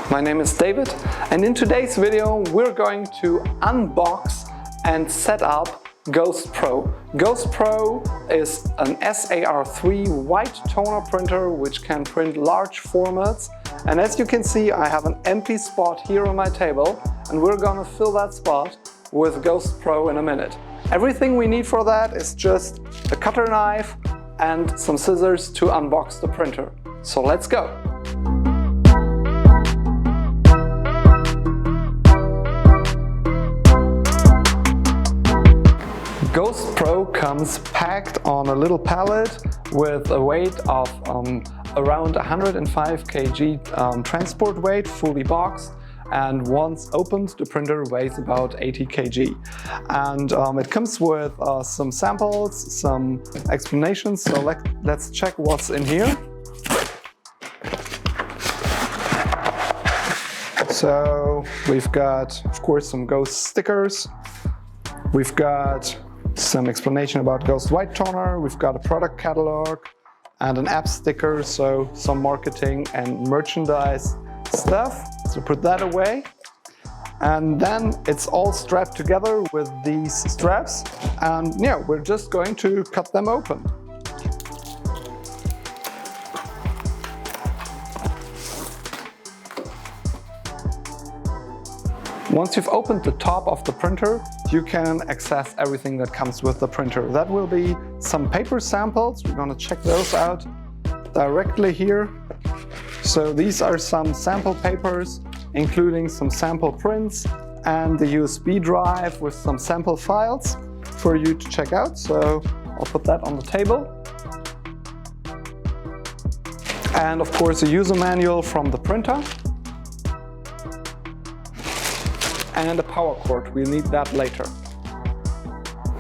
My name is David, and in today's video we're going to unbox and set up Ghost Pro. Ghost Pro is an SRA3 white toner printer which can print large formats, and as you can see I have an empty spot here on my table and we're gonna fill that spot with Ghost Pro in a minute. Everything we need for that is just a cutter knife and some scissors to unbox the printer. So let's go! Ghost Pro comes packed on a little pallet with a weight of around 105 kg transport weight, fully boxed, and once opened the printer weighs about 80 kg. And it comes with some samples, some explanations, so let's check what's in here. So we've got, of course, some Ghost stickers. We've got some explanation about Ghost White Toner. We've got a product catalog and an app sticker, so some marketing and merchandise stuff. So put that away. And then it's all strapped together with these straps. And yeah, we're just going to cut them open. Once you've opened the top of the printer, you can access everything that comes with the printer. That will be some paper samples. We're going to check those out directly here. So these are some sample papers, including some sample prints and the USB drive with some sample files for you to check out. So I'll put that on the table. And of course a user manual from the printer. And a power cord, we'll need that later.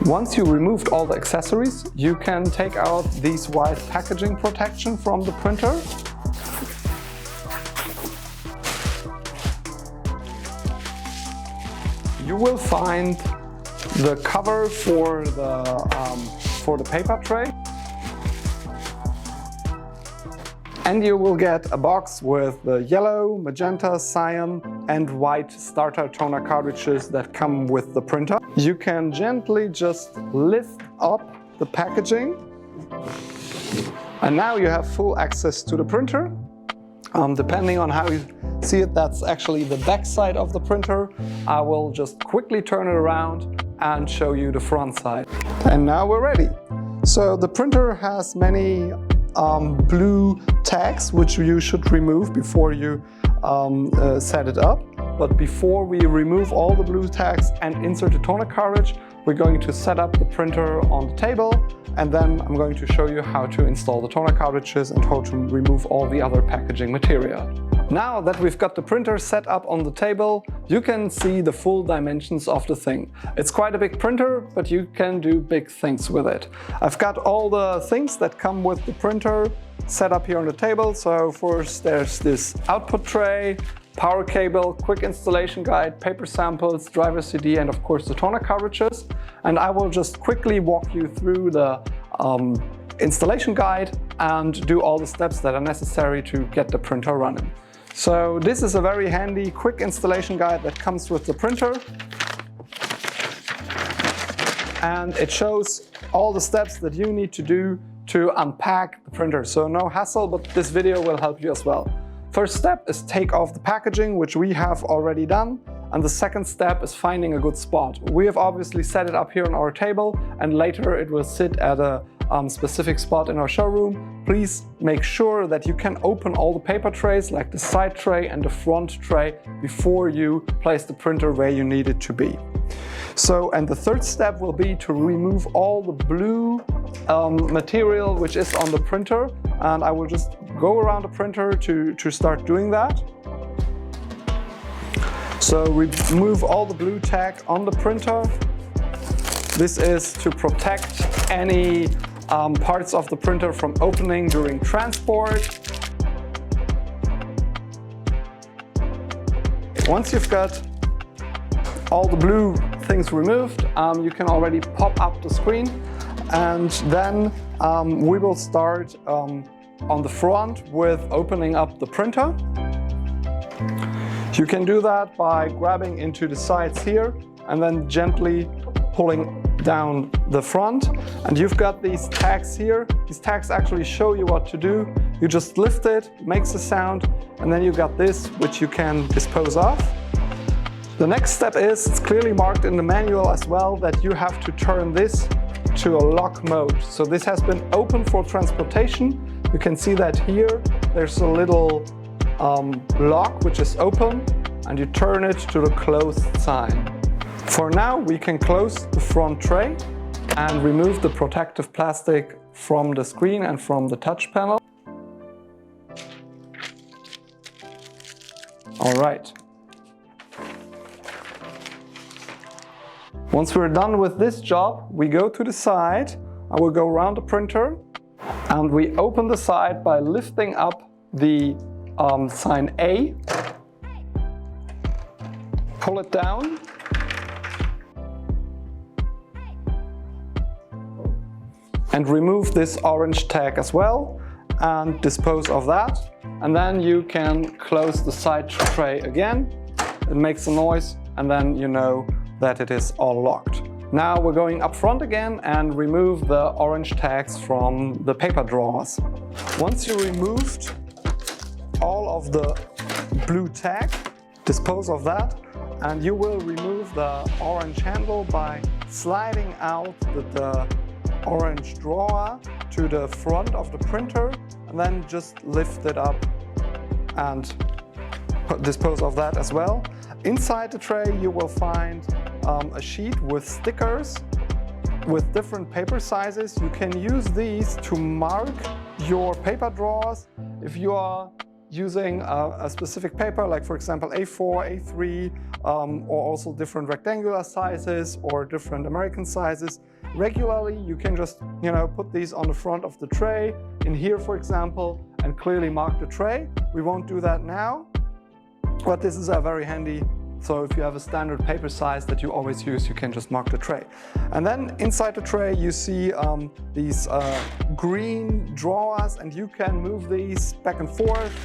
Once you removed all the accessories, you can take out these white packaging protection from the printer. You will find the cover for the paper tray. And you will get a box with the yellow, magenta, cyan and white starter toner cartridges that come with the printer. You can gently just lift up the packaging and now you have full access to the printer. Depending on how you see it, that's actually the back side of the printer. I will just quickly turn it around and show you the front side. And now we're ready. So the printer has many blue tags which you should remove before you set it up. But before we remove all the blue tags and insert the toner cartridge, we're going to set up the printer on the table, and then I'm going to show you how to install the toner cartridges and how to remove all the other packaging material. Now that we've got the printer set up on the table, you can see the full dimensions of the thing. It's quite a big printer, but you can do big things with it. I've got all the things that come with the printer set up here on the table. So first there's this output tray, power cable, quick installation guide, paper samples, driver CD, and of course the toner cartridges. And I will just quickly walk you through the installation guide and do all the steps that are necessary to get the printer running. So this is a very handy, quick installation guide that comes with the printer. And it shows all the steps that you need to do to unpack the printer. So no hassle, but this video will help you as well. First step is take off the packaging, which we have already done. And the second step is finding a good spot. We have obviously set it up here on our table, and later it will sit at a specific spot in our showroom. Please make sure that you can open all the paper trays, like the side tray and the front tray, before you place the printer where you need it to be. So, and the third step will be to remove all the blue material which is on the printer, and I will just go around the printer to start doing that. So remove all the blue tag on the printer. This is to protect any parts of the printer from opening during transport. Once you've got all the blue things removed, you can already pop up the screen, and then we will start on the front with opening up the printer. You can do that by grabbing into the sides here and then gently pulling down the front. And you've got these tags here. These tags actually show you what to do. You just lift it, makes a sound, and then you got this, which you can dispose of. The next step is, it's clearly marked in the manual as well, that you have to turn this to a lock mode. So this has been open for transportation. You can see that here, there's a little lock which is open, and you turn it to the closed sign. For now, we can close the front tray and remove the protective plastic from the screen and from the touch panel. All right. Once we're done with this job, we go to the side. I will go around the printer and we open the side by lifting up the sign A, pull it down, and remove this orange tag as well and dispose of that. And then you can close the side tray again. It makes a noise and then you know that it is all locked. Now we're going up front again and remove the orange tags from the paper drawers. Once you removed all of the blue tag, dispose of that, and you will remove the orange handle by sliding out the orange drawer to the front of the printer, and then just lift it up and dispose of that as well. Inside the tray you will find a sheet with stickers with different paper sizes. You can use these to mark your paper drawers if you are using a specific paper, like for example A4, A3, or also different rectangular sizes or different American sizes. Regularly you can just put these on the front of the tray, in here for example, and clearly mark the tray. We won't do that now, but this is a very handy. So if you have a standard paper size that you always use, you can just mark the tray. And then inside the tray you see these green drawers, and you can move these back and forth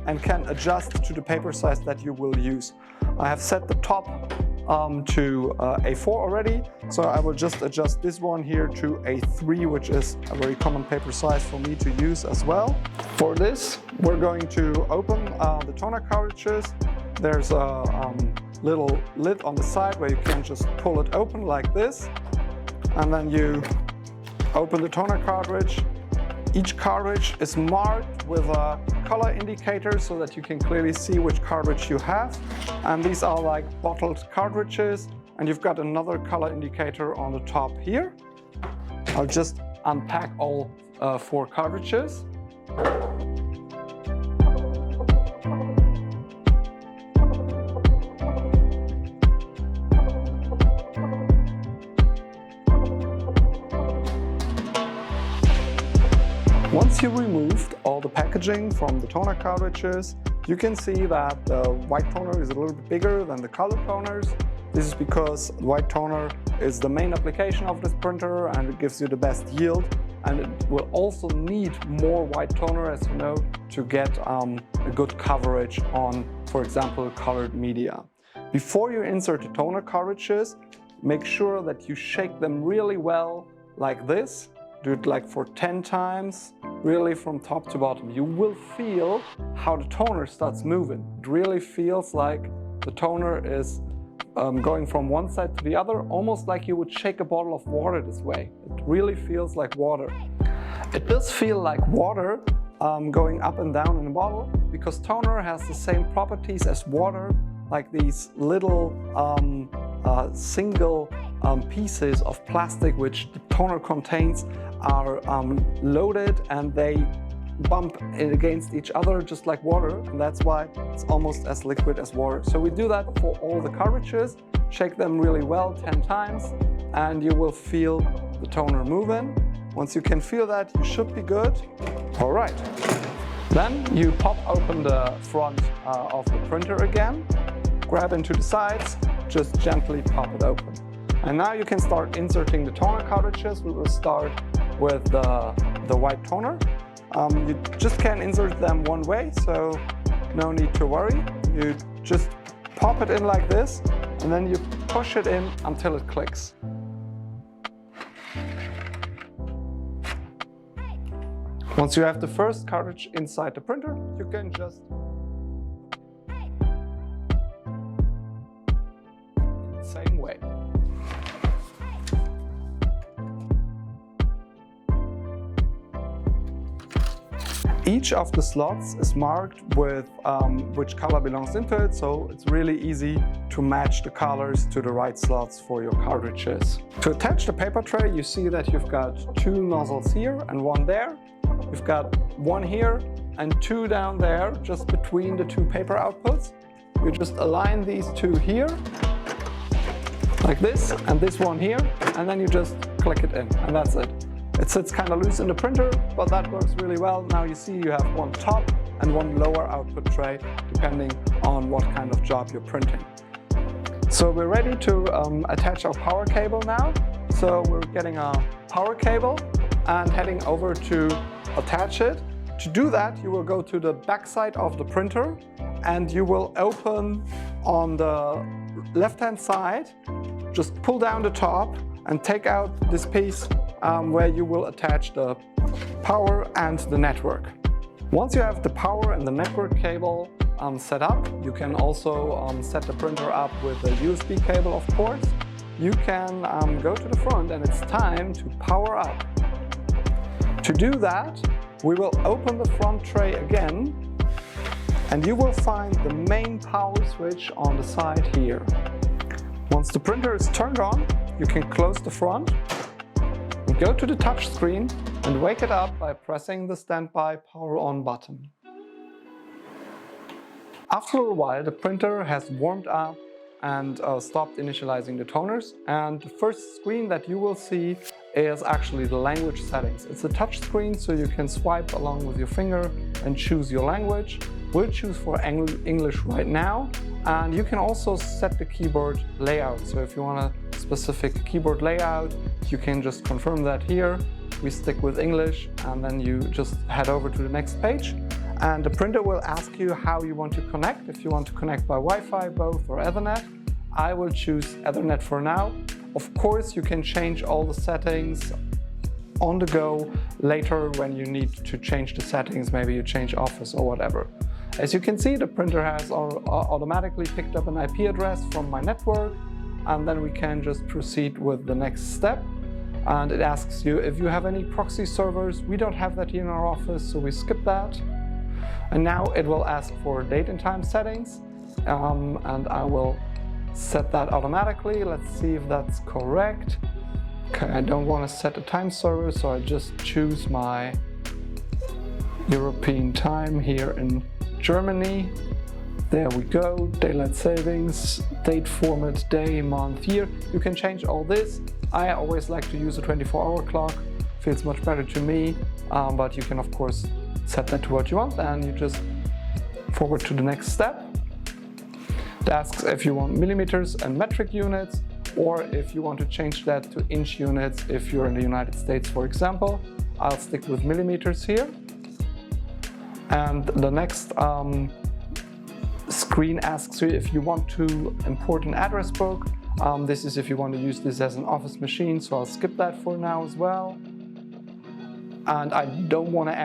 and can adjust to the paper size that you will use. I have set the top to A4 already, so I will just adjust this one here to A3, which is a very common paper size for me to use as well. For this, we're going to open the toner cartridges. There's a little lid on the side where you can just pull it open like this, and then you open the toner cartridge. Each cartridge is marked with a color indicator so that you can clearly see which cartridge you have. And these are like bottled cartridges, and you've got another color indicator on the top here. I'll just unpack all 4 cartridges. Once you removed all the packaging from the toner cartridges, you can see that the white toner is a little bit bigger than the color toners. This is because white toner is the main application of this printer and it gives you the best yield, and it will also need more white toner, as you know, to get a good coverage on, for example, colored media. Before you insert the toner cartridges, make sure that you shake them really well like this. Do it like for 10 times, really from top to bottom. You will feel how the toner starts moving. It really feels like the toner is going from one side to the other, almost like you would shake a bottle of water this way. It really feels like water. It does feel like water going up and down in the bottle, because toner has the same properties as water, like these little single pieces of plastic which the toner contains are loaded, and they bump against each other just like water, and that's why it's almost as liquid as water. So we do that for all the cartridges. Shake them really well 10 times and you will feel the toner moving. Once you can feel that, you should be good. All right, then you pop open the front of the printer again, grab into the sides, just gently pop it open. And now you can start inserting the toner cartridges. We will start with the white toner. You just can insert them one way, so no need to worry. You just pop it in like this, and then you push it in until it clicks. Once you have the first cartridge inside the printer, you can just same way. Each of the slots is marked with which color belongs into it, so it's really easy to match the colors to the right slots for your cartridges. To attach the paper tray, you see that you've got 2 nozzles here and 1 there. You've got 1 here and 2 down there, just between the 2 paper outputs. You just align these 2 here, like this, and this one here, and then you just click it in, and that's it. It sits kind of loose in the printer, but that works really well. Now you see you have 1 top and 1 lower output tray, depending on what kind of job you're printing. So we're ready to attach our power cable now. So we're getting a power cable and heading over to attach it. To do that, you will go to the back side of the printer and you will open on the left-hand side, just pull down the top and take out this piece where you will attach the power and the network. Once you have the power and the network cable set up, you can also set the printer up with a USB cable, of course. You can go to the front and it's time to power up. To do that, we will open the front tray again and you will find the main power switch on the side here. Once the printer is turned on, you can close the front and go to the touch screen and wake it up by pressing the standby power on button. After a while, the printer has warmed up and stopped initializing the toners, and the first screen that you will see is actually the language settings. It's a touch screen, so you can swipe along with your finger and choose your language. We'll choose for English right now, and you can also set the keyboard layout. So if you want a specific keyboard layout, you can just confirm that here. We stick with English, and then you just head over to the next page. And the printer will ask you how you want to connect. If you want to connect by Wi-Fi, both, or Ethernet. I will choose Ethernet for now. Of course, you can change all the settings on the go later when you need to change the settings. Maybe you change office or whatever. As you can see, the printer has automatically picked up an IP address from my network, and then we can just proceed with the next step. And it asks you if you have any proxy servers. We don't have that here in our office, so we skip that. And now it will ask for date and time settings, and I will set that automatically. Let's see if that's correct. Okay, I don't want to set a time server, so I just choose my European time here in Germany. There we go, daylight savings, date format, day, month, year. You can change all this. I always like to use a 24-hour clock, feels much better to me, but you can of course set that to what you want, and you just forward to the next step. It asks if you want millimeters and metric units, or if you want to change that to inch units if you're in the United States, for example. I'll stick with millimeters here. And the next screen asks you if you want to import an address book. This is if you want to use this as an office machine, so I'll skip that for now as well. And I don't want to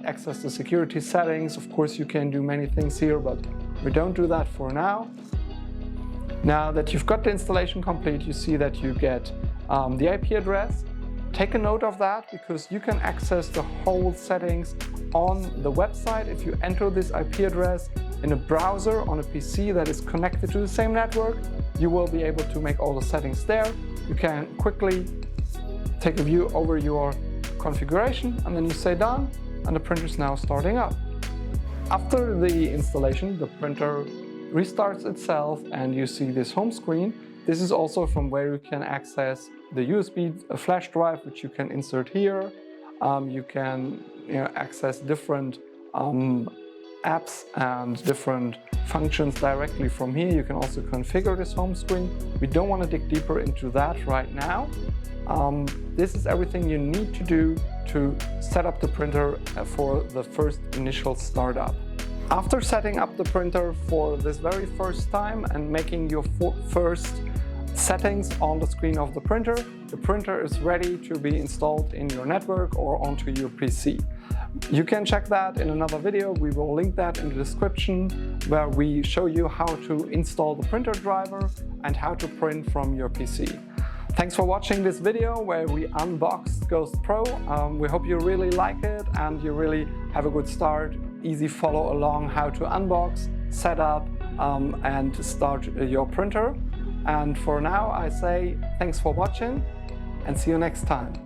access the security settings. Of course, you can do many things here, but we don't do that for now. Now that you've got the installation complete, you see that you get the IP address. Take a note of that, because you can access the whole settings on the website. If you enter this IP address in a browser on a PC that is connected to the same network, you will be able to make all the settings there. You can quickly take a view over your configuration, and then you say done, and the printer is now starting up. After the installation, the printer restarts itself and you see this home screen. This is also from where you can access the USB flash drive, which you can insert here. You can access different apps and different functions directly from here. You can also configure this home screen. We don't want to dig deeper into that right now. This is everything you need to do to set up the printer for the first initial startup. After setting up the printer for this very first time and making your first settings on the screen of the printer is ready to be installed in your network or onto your PC. You can check that in another video. We will link that in the description, where we show you how to install the printer driver and how to print from your PC. Thanks for watching this video where we unboxed Ghost Pro. We hope you really like it and you really have a good start. Easy follow along how to unbox, set up and start your printer. And for now I say thanks for watching and see you next time.